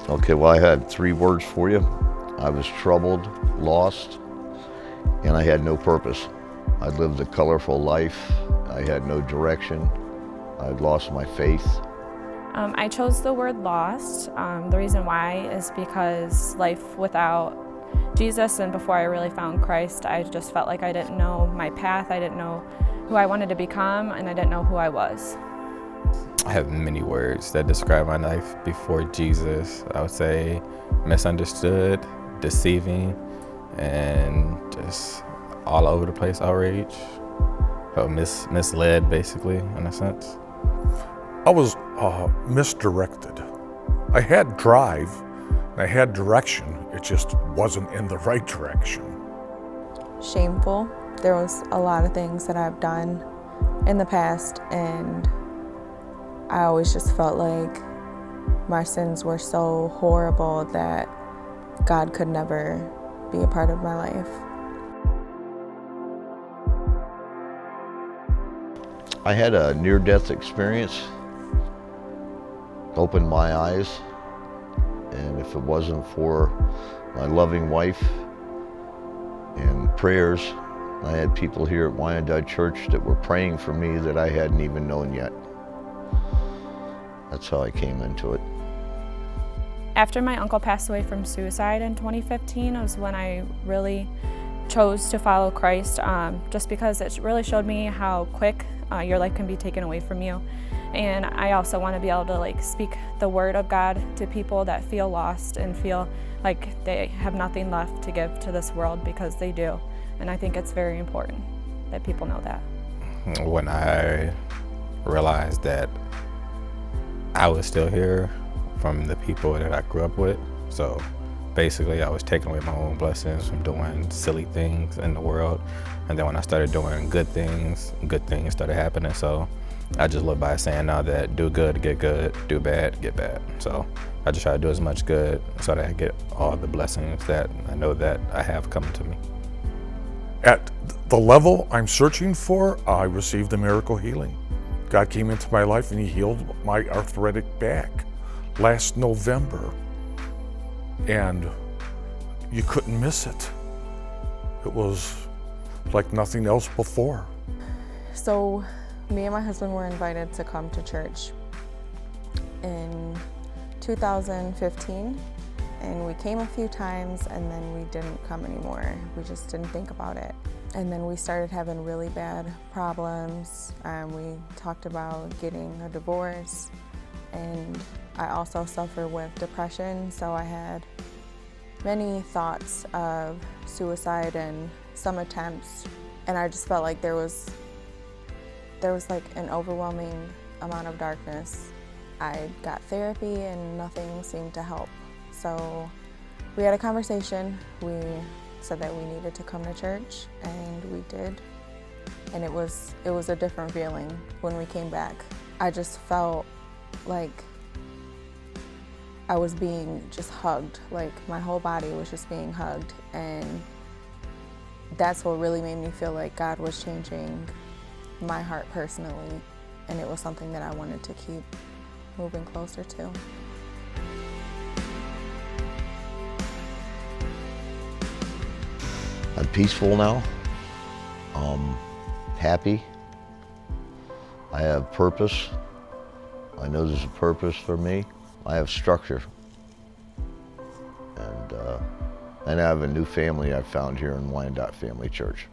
Okay, well, I had 3 words for you. I was troubled, lost, and I had no purpose. I lived a colorful life. I had no direction. I'd lost my faith. I chose the word lost. The reason why is because life without Jesus and before I really found Christ, I just felt like I didn't know my path, I didn't know who I wanted to become, and I didn't know who I was. I have many words that describe my life before Jesus. I would say misunderstood, deceiving, and just all over the place outrage. Misled, basically, in a sense. I was misdirected. I had drive, and I had direction. It just wasn't in the right direction. Shameful. There was a lot of things that I've done in the past, and I always just felt like my sins were so horrible that God could never be a part of my life. I had a near-death experience, opened my eyes, and if it wasn't for my loving wife and prayers, I had people here at Wyandotte Church that were praying for me that I hadn't even known yet. That's how I came into it. After my uncle passed away from suicide in 2015 was when I really chose to follow Christ, just because it really showed me how quick your life can be taken away from you. And I also want to be able to speak the word of God to people that feel lost and feel like they have nothing left to give to this world, because they do. And I think it's very important that people know that. When I realized that I was still here from the people that I grew up with, so basically I was taking away my own blessings from doing silly things in the world. And then when I started doing good things started happening. So I just live by saying now that do good, get good, do bad, get bad. So I just try to do as much good so that I get all the blessings that I know that I have coming to me. At the level I'm searching for, I received a miracle healing. God came into my life and He healed my arthritic back last November. And you couldn't miss it. It was like nothing else before. So me and my husband were invited to come to church in 2015, and we came a few times and then we didn't come anymore. We just didn't think about it. And then we started having really bad problems. We talked about getting a divorce, and I also suffer with depression, so I had many thoughts of suicide and some attempts, and I just felt like there was like an overwhelming amount of darkness. I got therapy and nothing seemed to help. So we had a conversation. We said that we needed to come to church, and we did. And it was a different feeling when we came back. I just felt like I was being just hugged, like my whole body was just being hugged, and that's what really made me feel like God was changing my heart personally, and it was something that I wanted to keep moving closer to. I'm peaceful now. Happy. I have purpose. I know there's a purpose for me. I have structure. And I have a new family I've found here in Wyandotte Family Church.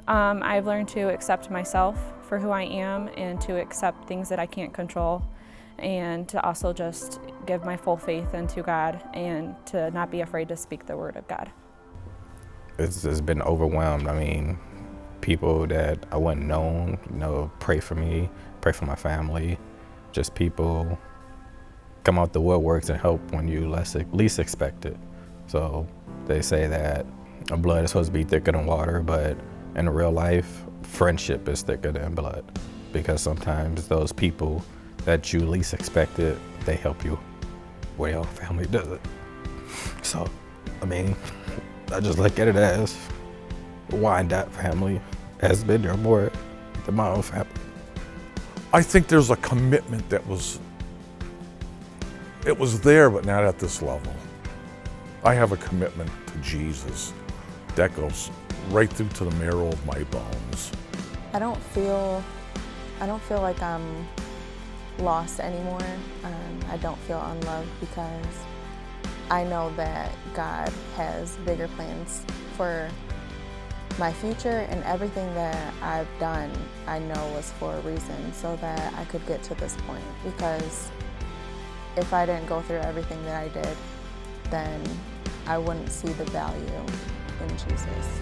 I've learned to accept myself for who I am and to accept things that I can't control, and to also just give my full faith into God and to not be afraid to speak the word of God. It's been overwhelmed. I mean, people that I wouldn't known, pray for me, pray for my family. Just people come out the woodworks and help when you least expect it. So they say that blood is supposed to be thicker than water, but in real life, friendship is thicker than blood, because sometimes those people that you least expected, they help you. Well, family does it. So, I mean, I just look at it as Wyandotte family has been there more than my own family. I think there's a commitment that was It was there, but not at this level. I have a commitment to Jesus that goes right through to the marrow of my bones. I don't feel like I'm lost anymore. I don't feel unloved because I know that God has bigger plans for my future, and everything that I've done I know was for a reason, so that I could get to this point. Because if I didn't go through everything that I did, then I wouldn't see the value in Jesus.